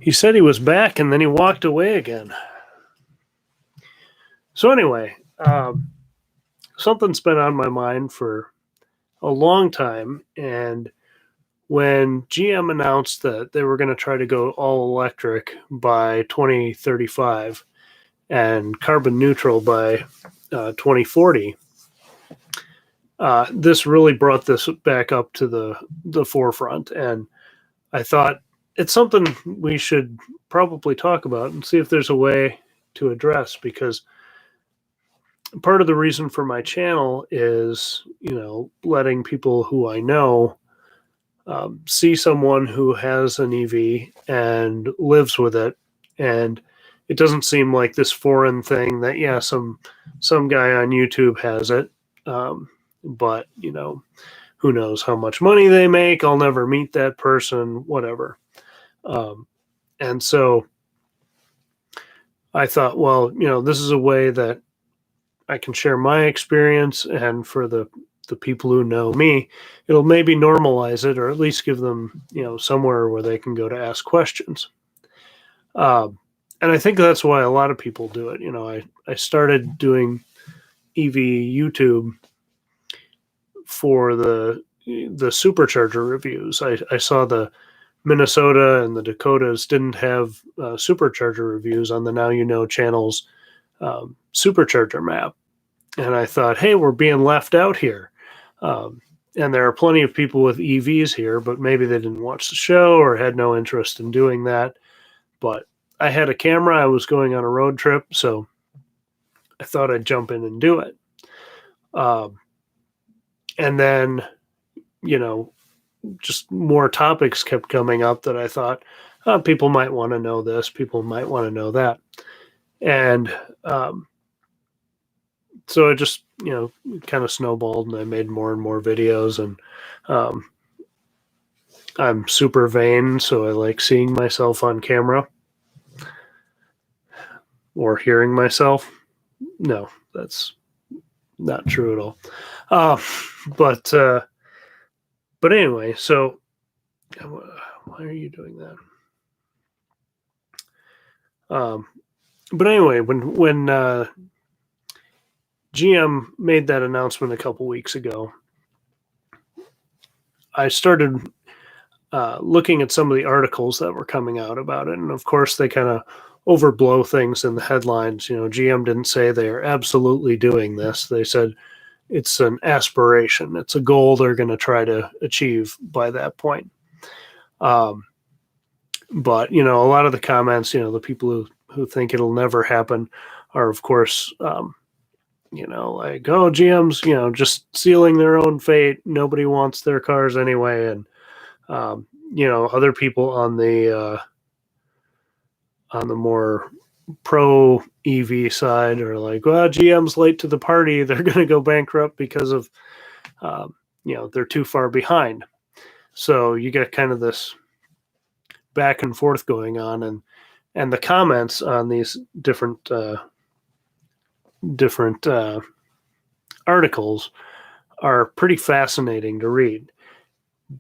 He said he was back, and then he walked away again. So anyway, something's been on my mind for a long time, and when GM announced that they were going to try to go all electric by 2035 and carbon neutral by 2040, this really brought this back up to the forefront. And I thought it's something we should probably talk about and see if there's a way to address, because part of the reason for my channel is, letting people who I know see someone who has an EV and lives with it, and it doesn't seem like this foreign thing that some guy on YouTube has it, but who knows how much money they make? I'll never meet that person, whatever. And so I thought, well, this is a way that I can share my experience, and for the people who know me, it'll maybe normalize it, or at least give them, somewhere where they can go to ask questions. And I think that's why a lot of people do it. I started doing EV YouTube for the supercharger reviews. I saw the Minnesota and the Dakotas didn't have supercharger reviews on the Now You Know channel's supercharger map. And I thought, hey, we're being left out here. And there are plenty of people with EVs here, but maybe they didn't watch the show or had no interest in doing that. But I had a camera. I was going on a road trip, so I thought I'd jump in and do it. And then, just more topics kept coming up that I thought, people might want to know this, people might want to know that. And so it just, kind of snowballed, and I made more and more videos. And I'm super vain, so I like seeing myself on camera or hearing myself. No, that's not true at all. But anyway, so why are you doing that? But anyway, when GM made that announcement a couple weeks ago, I started looking at some of the articles that were coming out about it. And of course, they kind of overblow things in the headlines. GM didn't say they are absolutely doing this. They said it's an aspiration. It's a goal they're going to try to achieve by that point. But, a lot of the comments, the people who think it'll never happen are, of course, like, oh, GM's, just sealing their own fate. Nobody wants their cars anyway. And, other people on the more pro EV side are like, well, GM's late to the party. They're going to go bankrupt because of, they're too far behind. So you get kind of this back and forth going on, and the comments on these different articles are pretty fascinating to read,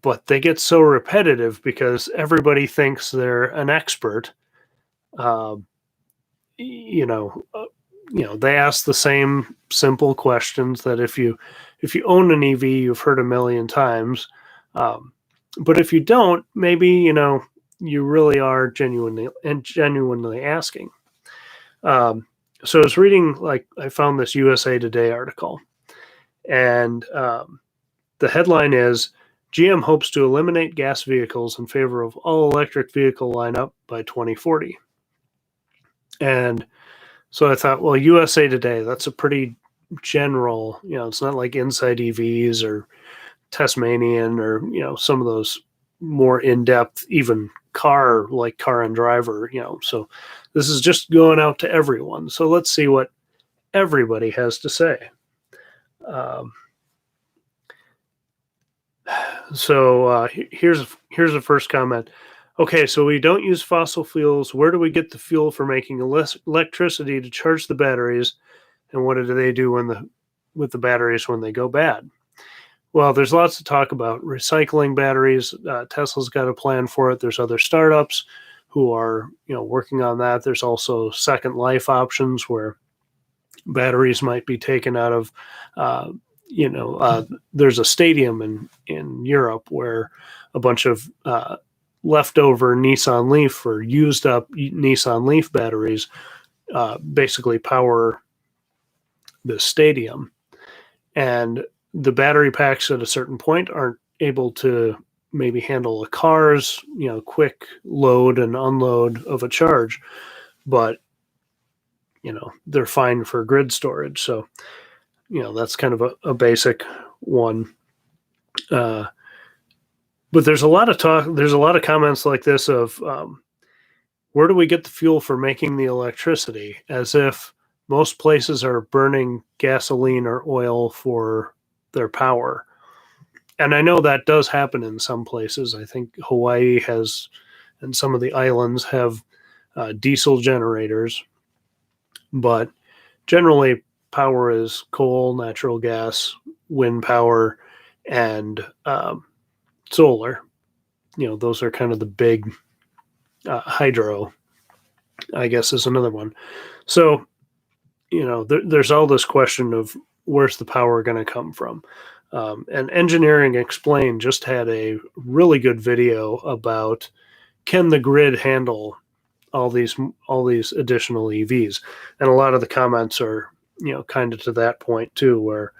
but they get so repetitive because everybody thinks they're an expert. They ask the same simple questions that if you own an EV, you've heard a million times. But if you don't, maybe, you really are genuinely asking. So I was reading, I found this USA Today article, and the headline is, GM hopes to eliminate gas vehicles in favor of all electric vehicle lineup by 2040. And so I thought, well, USA Today, that's a pretty general, it's not like Inside EVs or Tasmanian or, some of those more in-depth, even Car and Driver, so this is just going out to everyone. So let's see what everybody has to say. So here's the first comment. Okay, so we don't use fossil fuels. Where do we get the fuel for making electricity to charge the batteries? And what do they do with the batteries when they go bad? Well, there's lots to talk about. Recycling batteries. Tesla's got a plan for it. There's other startups who are working on that. There's also second life options where batteries might be taken out of there's a stadium in Europe where a bunch of leftover Nissan Leaf or used up Nissan Leaf batteries basically power the stadium, and the battery packs at a certain point aren't able to maybe handle a car's quick load and unload of a charge, but they're fine for grid storage. So that's kind of a basic one. But there's a lot of talk. There's a lot of comments like this of where do we get the fuel for making the electricity? As if most places are burning gasoline or oil for their power. And I know that does happen in some places. I think Hawaii has, and some of the islands have diesel generators. But generally, power is coal, natural gas, wind power, and solar. Those are kind of the big hydro, I guess, is another one. So, there's all this question of where's the power going to come from? And Engineering Explained just had a really good video about can the grid handle all these additional EVs, and a lot of the comments are kind of to that point too, where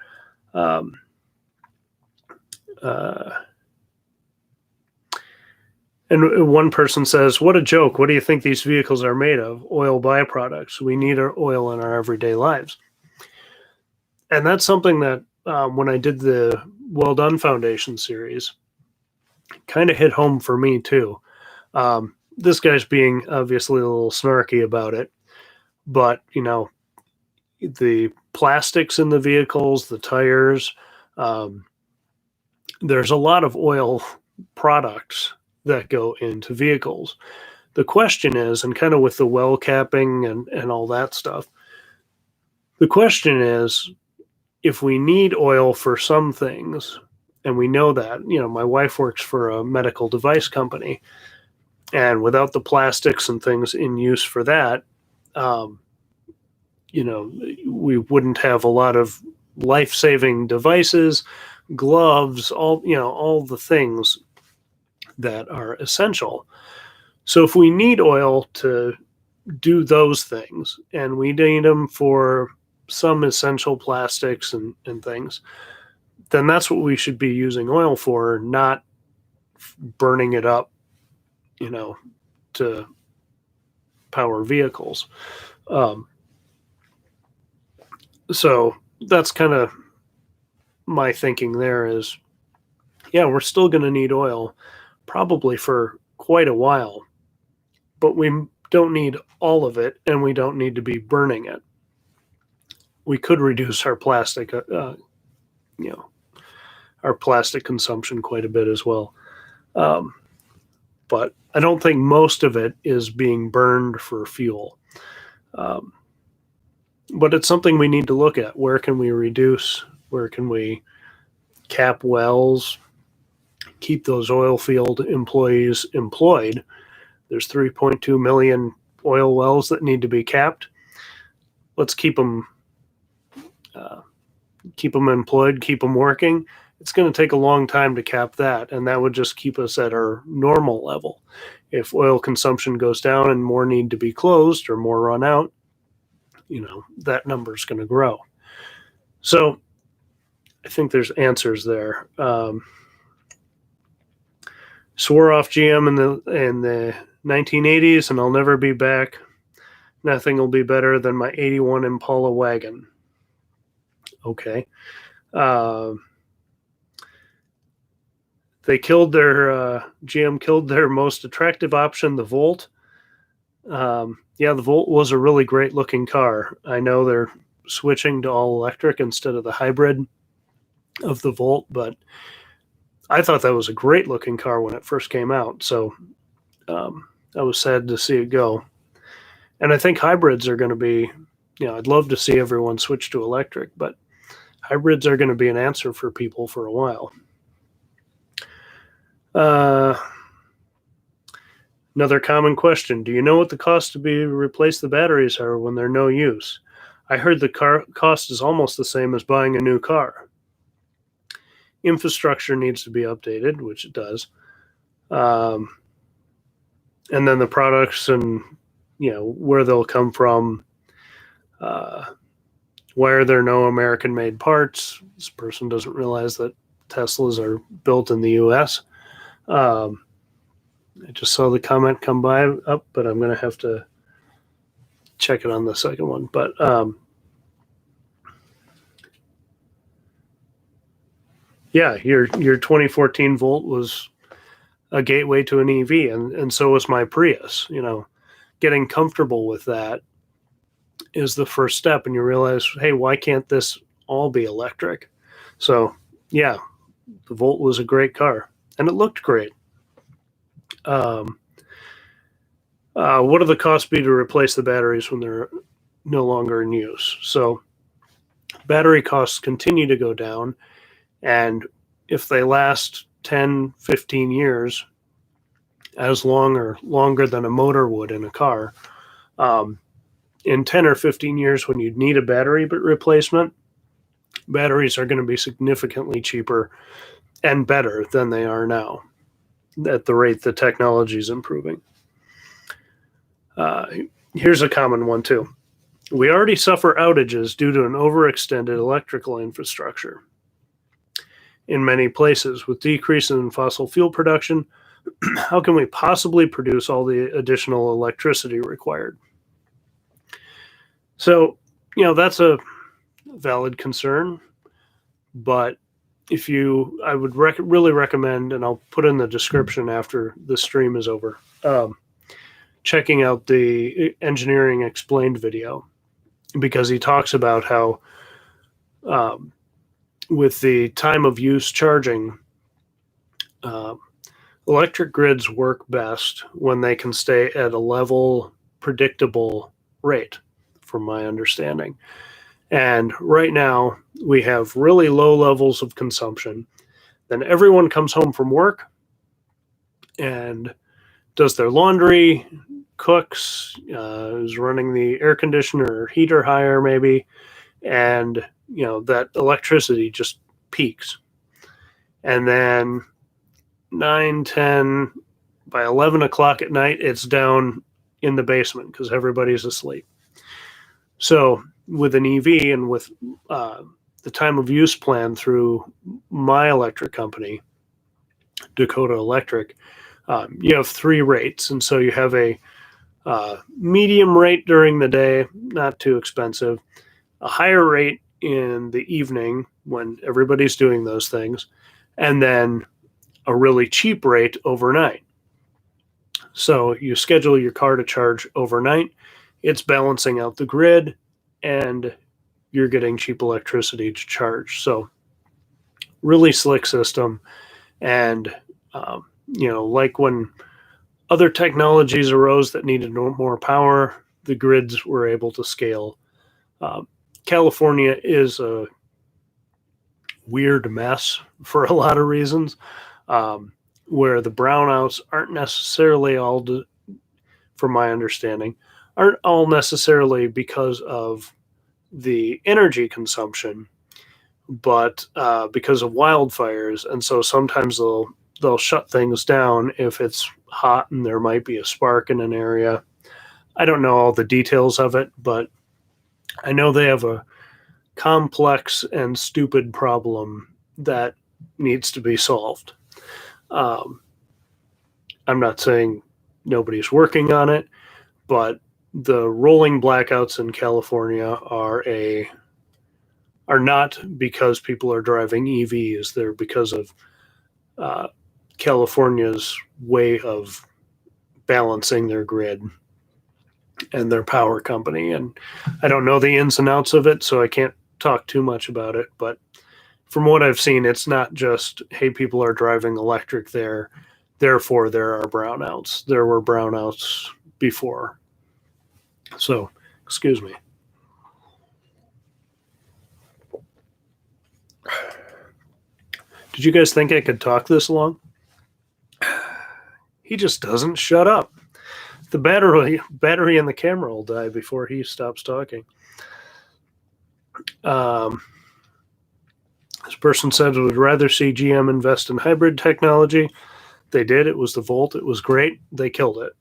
and one person says, "What a joke! What do you think these vehicles are made of? Oil byproducts. We need our oil in our everyday lives." And that's something that when I did the Well Done Foundation series, kind of hit home for me too. This guy's being obviously a little snarky about it, but the plastics in the vehicles, the tires, there's a lot of oil products that go into vehicles. The question is, and kind of with the well capping and all that stuff, the question is, if we need oil for some things, and we know that, my wife works for a medical device company, and without the plastics and things in use for that, we wouldn't have a lot of life-saving devices, gloves, all the things that are essential. So if we need oil to do those things, and we need them for some essential plastics and things, then that's what we should be using oil for, not burning it up, to power vehicles. So that's kind of my thinking there is, yeah, we're still going to need oil probably for quite a while, but we don't need all of it, and we don't need to be burning it. We could reduce our plastic, our plastic consumption quite a bit as well. But I don't think most of it is being burned for fuel. But it's something we need to look at. Where can we reduce? Where can we cap wells? Keep those oil field employees employed. There's 3.2 million oil wells that need to be capped. Let's keep them employed, keep them working. It's going to take a long time to cap that, and that would just keep us at our normal level. If oil consumption goes down and more need to be closed or more run out, that number is going to grow. So I think there's answers there. Swore off GM in the 1980s, and I'll never be back. Nothing will be better than my 81 Impala wagon. Okay. They killed their GM killed their most attractive option, the Volt. The Volt was a really great looking car. I know they're switching to all electric instead of the hybrid of the Volt, but I thought that was a great looking car when it first came out. So I was sad to see it go. And I think hybrids are going to be, I'd love to see everyone switch to electric, but hybrids are going to be an answer for people for a while. Another common question: do you know what the cost to replace the batteries are when they're no use? I heard the cost is almost the same as buying a new car. Infrastructure needs to be updated, which it does. Um, and then the products and where they'll come from. Uh, why are there no American-made parts? This person doesn't realize that Teslas are built in the U.S. I just saw the comment come by up, but I'm going to have to check it on the second one. But yeah, your 2014 Volt was a gateway to an EV, and so was my Prius. Getting comfortable with that is the first step, and you realize, hey, why can't this all be electric? So yeah, the Volt was a great car, and it looked great. What do the costs be to replace the batteries when they're no longer in use? So battery costs continue to go down, and if they last 10, 15 years, as long or longer than a motor would in a car, in 10 or 15 years when you'd need a battery replacement, batteries are going to be significantly cheaper and better than they are now at the rate the technology is improving. Here's a common one too. We already suffer outages due to an overextended electrical infrastructure. In many places, with decreases in fossil fuel production, how can we possibly produce all the additional electricity required? So, that's a valid concern, but I would really recommend, and I'll put in the description after the stream is over, checking out the Engineering Explained video, because he talks about how with the time of use charging, electric grids work best when they can stay at a level, predictable rate, from my understanding. And right now, we have really low levels of consumption. Then everyone comes home from work and does their laundry, cooks, is running the air conditioner or heater higher maybe, and that electricity just peaks. And then 9, 10, by 11 o'clock at night, it's down in the basement because everybody's asleep. So with an EV and with the time of use plan through my electric company, Dakota Electric, you have 3 rates. And so you have a medium rate during the day, not too expensive, a higher rate in the evening when everybody's doing those things, and then a really cheap rate overnight. So you schedule your car to charge overnight, it's balancing out the grid, and you're getting cheap electricity to charge. So really slick system. And, like when other technologies arose that needed more power, the grids were able to scale. California is a weird mess for a lot of reasons, where the brownouts aren't necessarily all, from my understanding, aren't all necessarily because of the energy consumption, but because of wildfires. And so sometimes they'll shut things down if it's hot and there might be a spark in an area. I don't know all the details of it, but I know they have a complex and stupid problem that needs to be solved. I'm not saying nobody's working on it, but the rolling blackouts in California are not because people are driving EVs. They're because of California's way of balancing their grid and their power company. And I don't know the ins and outs of it, so I can't talk too much about it. But from what I've seen, it's not just, hey, people are driving electric there, therefore there are brownouts. There were brownouts before. So, excuse me. Did you guys think I could talk this long? He just doesn't shut up. the battery in the camera will die before he stops talking. This person said would rather see GM invest in hybrid technology. They did. It was the Volt. It was great. They killed it.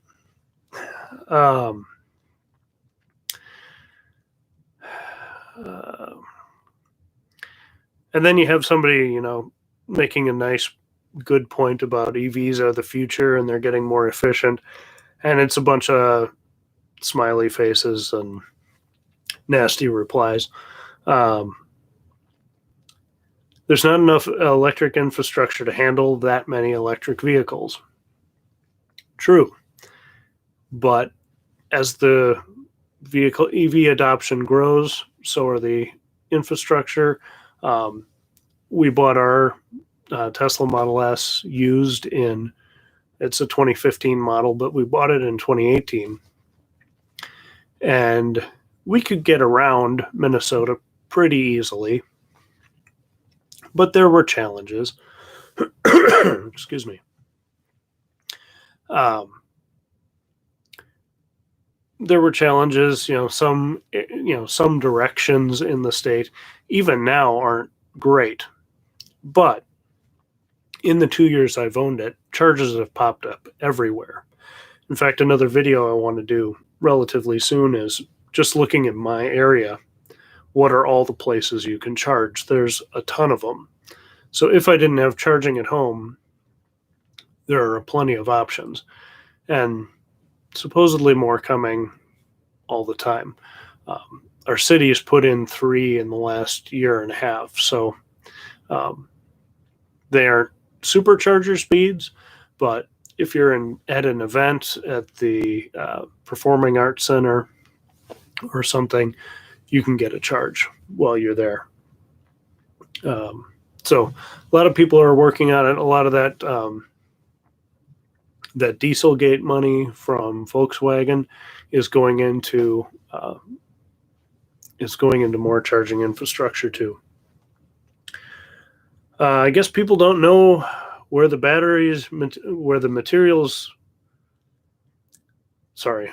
And then you have somebody, making a nice, good point about EVs are the future and they're getting more efficient. And it's a bunch of smiley faces and nasty replies. There's not enough electric infrastructure to handle that many electric vehicles. True. But as the vehicle EV adoption grows, so are the infrastructure. We bought our Tesla Model S used it's a 2015 model, but we bought it in 2018. And we could get around Minnesota pretty easily. But there were challenges. Excuse me. There were challenges, some directions in the state, even now, aren't great. But in the 2 years I've owned it, charges have popped up everywhere. In fact, another video I want to do relatively soon is just looking at my area. What are all the places you can charge? There's a ton of them. So if I didn't have charging at home, there are plenty of options. And supposedly more coming all the time. Our city has put in 3 in the last year and a half. So they aren't supercharger speeds, but if you're at an event at the Performing Arts Center or something, you can get a charge while you're there. So a lot of people are working on it. A lot of that that Dieselgate money from Volkswagen is going into more charging infrastructure too. I guess people don't know where the materials. Sorry,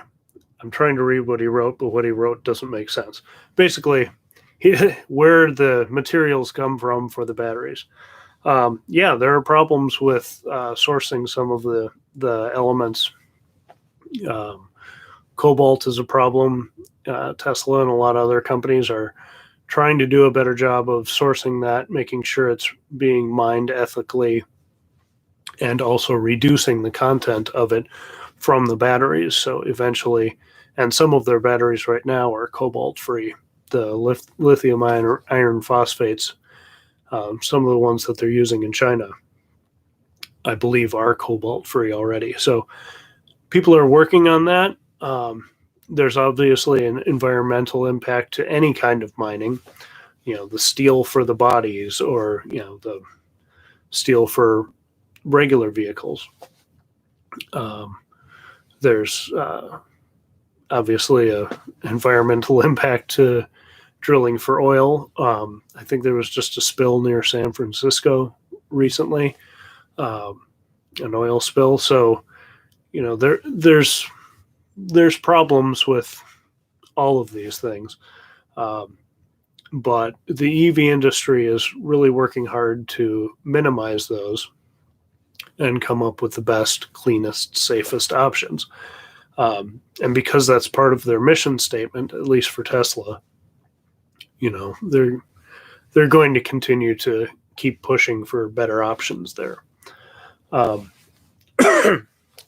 I'm trying to read what he wrote, but what he wrote doesn't make sense. Basically, where the materials come from for the batteries. Yeah, there are problems with sourcing some of the elements. Cobalt is a problem. Tesla and a lot of other companies are trying to do a better job of sourcing that, making sure it's being mined ethically, and also reducing the content of it from the batteries. So eventually, and some of their batteries right now are cobalt free. The lithium iron phosphates, some of the ones that they're using in China, I believe, are cobalt free already. So people are working on that. There's obviously an environmental impact to any kind of mining, the steel for the bodies, or, the steel for regular vehicles. There's obviously a environmental impact to drilling for oil. I think there was just a spill near San Francisco recently, an oil spill. So, there's problems with all of these things. But the EV industry is really working hard to minimize those and come up with the best, cleanest, safest options. And because that's part of their mission statement, at least for Tesla, they're going to continue to keep pushing for better options there.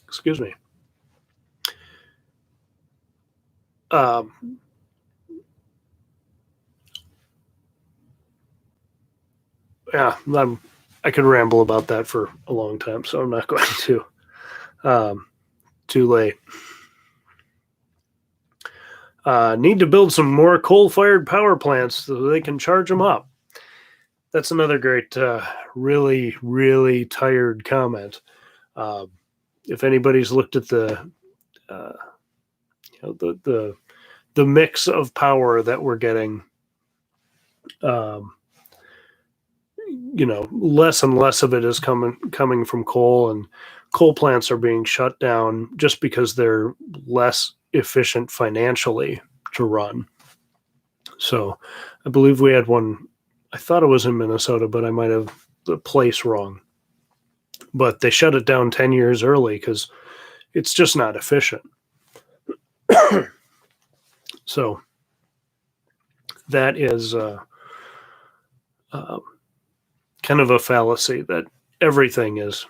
Excuse me. Yeah, I could ramble about that for a long time, so I'm not going to. Too late. Need to build some more coal-fired power plants so they can charge them up. That's another great, really, really tired comment. If anybody's looked at the mix of power that we're getting, less and less of it is coming from coal, and coal plants are being shut down just because they're less efficient financially to run. So I believe we had one, I thought it was in Minnesota, but I might have the place wrong. But they shut it down 10 years early because it's just not efficient. So that is kind of a fallacy that everything is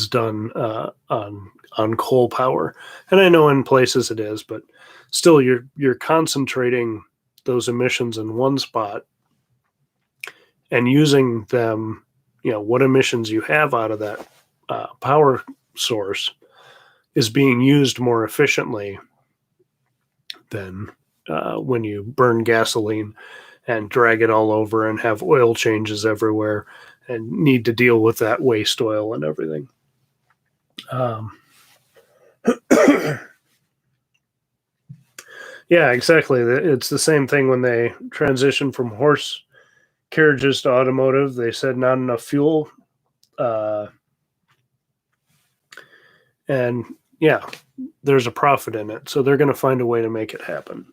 done on coal power. And I know in places it is, but still you're concentrating those emissions in one spot and using them, what emissions you have out of that power source is being used more efficiently than when you burn gasoline and drag it all over and have oil changes everywhere and need to deal with that waste oil and everything. Yeah, exactly. It's the same thing when they transitioned from horse carriages to automotive. They said not enough fuel. And yeah, there's a profit in it. So they're going to find a way to make it happen.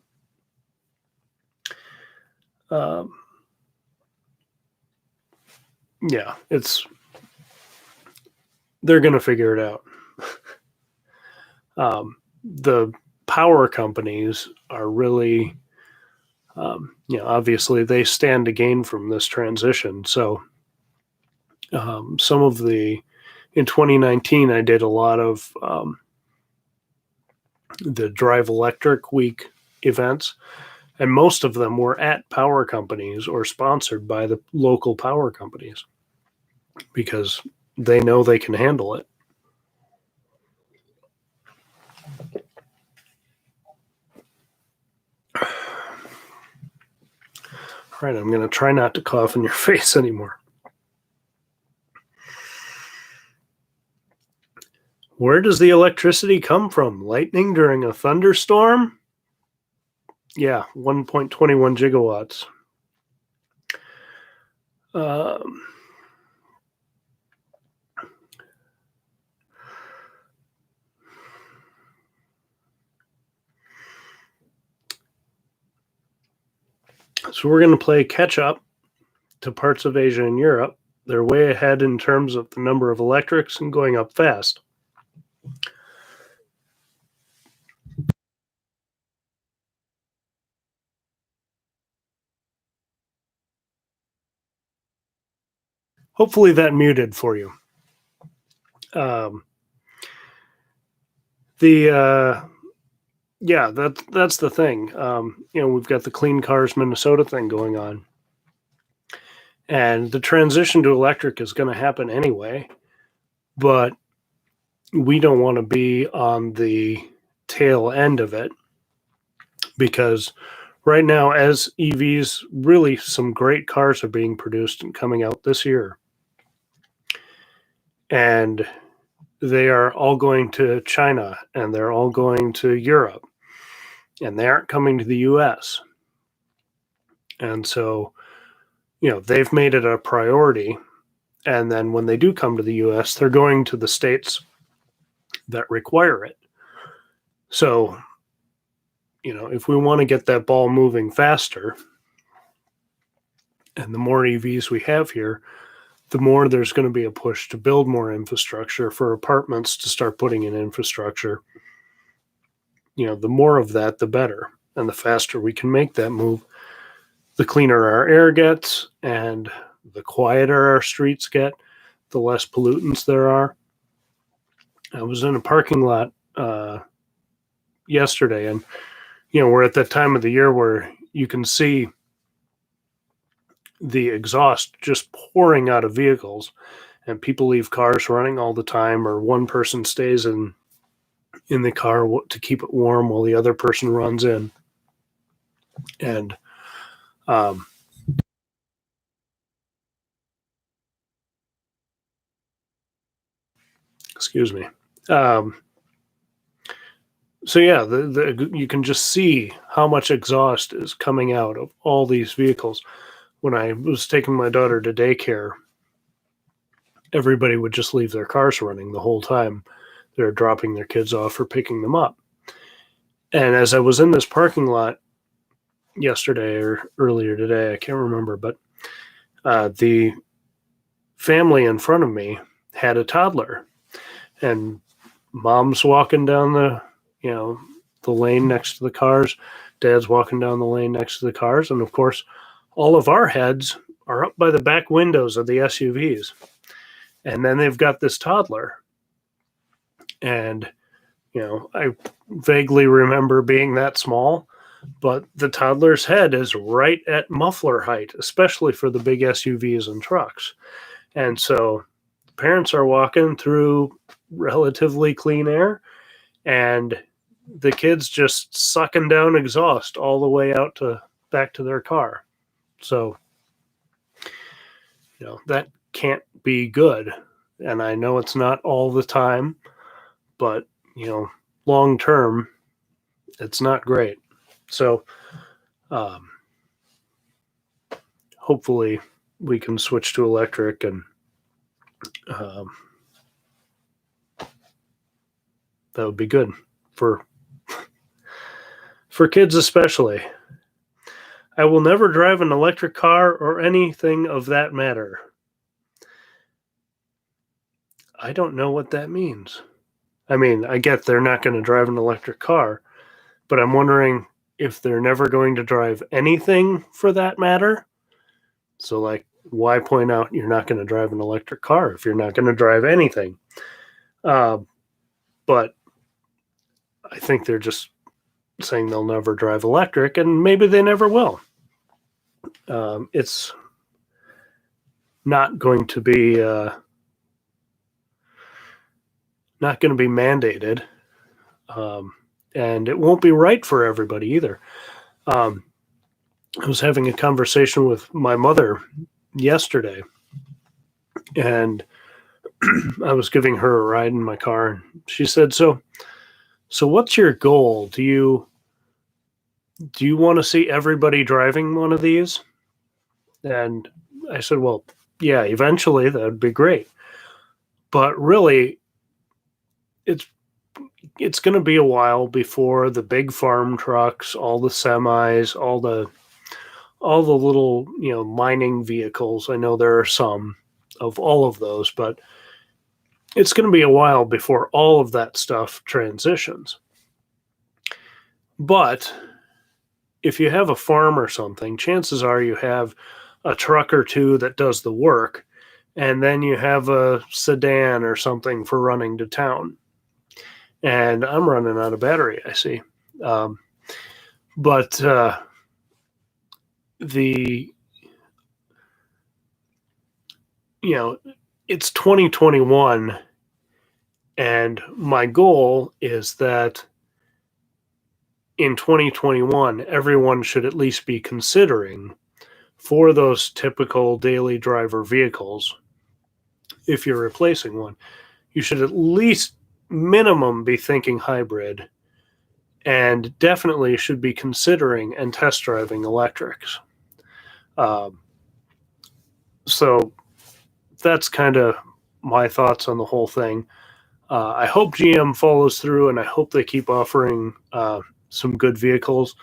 Yeah, they're going to figure it out. The power companies are really, obviously they stand to gain from this transition. So some of in 2019, I did a lot of the Drive Electric Week events, and most of them were at power companies or sponsored by the local power companies because they know they can handle it. All right, I'm going to try not to cough in your face anymore. Where does the electricity come from? Lightning during a thunderstorm? Yeah, 1.21 gigawatts. So we're going to play catch up to parts of Asia and Europe. They're way ahead in terms of the number of electrics and going up fast. Hopefully that muted for you. Yeah, that's the thing. We've got the Clean Cars Minnesota thing going on. And the transition to electric is going to happen anyway. But we don't want to be on the tail end of it because right now, as EVs, really some great cars are being produced and coming out this year. And they are all going to China and they're all going to Europe. And they aren't coming to the US. And so, they've made it a priority. And then when they do come to the US, they're going to the states that require it. So, if we want to get that ball moving faster, and the more EVs we have here, the more there's going to be a push to build more infrastructure for apartments to start putting in infrastructure. The more of that, the better. And the faster we can make that move, the cleaner our air gets and the quieter our streets get, the less pollutants there are. I was in a parking lot yesterday, and we're at that time of the year where you can see the exhaust just pouring out of vehicles, and people leave cars running all the time, or one person stays in the car to keep it warm while the other person runs in. And excuse me. So yeah, you can just see how much exhaust is coming out of all these vehicles. When I was taking my daughter to daycare, everybody would just leave their cars running the whole time they're dropping their kids off or picking them up. And as I was in this parking lot yesterday or earlier today, I can't remember, but the family in front of me had a toddler, and mom's walking down the lane next to the cars, dad's walking down the lane next to the cars, and of course all of our heads are up by the back windows of the SUVs. And then they've got this toddler. And, I vaguely remember being that small, but the toddler's head is right at muffler height, especially for the big SUVs and trucks. And so parents are walking through relatively clean air, and the kids just sucking down exhaust all the way out to back to their car. So, that can't be good. And I know it's not all the time, but, long term, it's not great. So, hopefully we can switch to electric, and that would be good for kids especially. I will never drive an electric car or anything of that matter. I don't know what that means. I mean, I get they're not going to drive an electric car, but I'm wondering if they're never going to drive anything for that matter. So, like, why point out you're not going to drive an electric car if you're not going to drive anything? But I think they're just saying they'll never drive electric, and maybe they never will. It's not going to be mandated, and it won't be right for everybody either. I was having a conversation with my mother yesterday, and I was giving her a ride in my car, and she said, so what's your goal? Do you want to see everybody driving one of these? And I said, well, yeah, eventually that would be great. But really, it's going to be a while before the big farm trucks, all the semis, all the little, mining vehicles. I know there are some of all of those, but it's going to be a while before all of that stuff transitions. But if you have a farm or something, chances are you have a truck or two that does the work, and then you have a sedan or something for running to town. And I'm running out of battery, I see. But it's 2021, and my goal is that in 2021, everyone should at least be considering, for those typical daily driver vehicles, if you're replacing one, you should at least minimum be thinking hybrid, and definitely should be considering and test driving electrics. So that's kind of my thoughts on the whole thing. I hope GM follows through, and I hope they keep offering some good vehicles.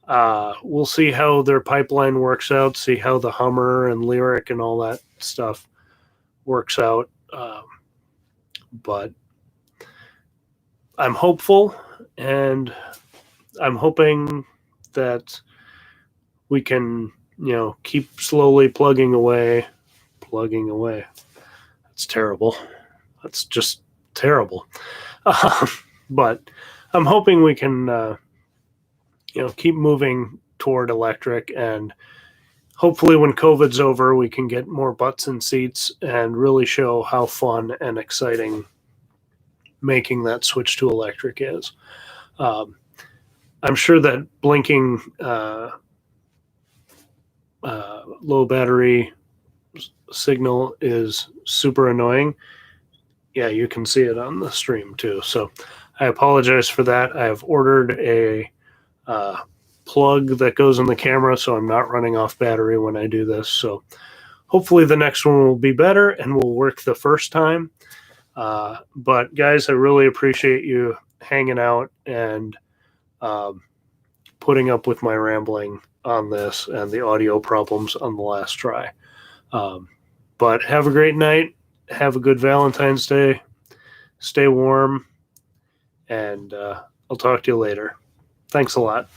We'll see how their pipeline works out, see how the Hummer and Lyric and all that stuff works out. But I'm hopeful, and I'm hoping that we can, keep slowly plugging away. That's terrible. That's just terrible. But I'm hoping we can, keep moving toward electric, and hopefully when COVID's over, we can get more butts in seats and really show how fun and exciting making that switch to electric is. I'm sure that blinking low battery signal is super annoying. Yeah, you can see it on the stream too. So I apologize for that. I have ordered a plug that goes in the camera, so I'm not running off battery when I do this. So hopefully the next one will be better and will work the first time. But guys, I really appreciate you hanging out and putting up with my rambling on this and the audio problems on the last try. But have a great night. Have a good Valentine's Day. Stay warm. And I'll talk to you later. Thanks a lot.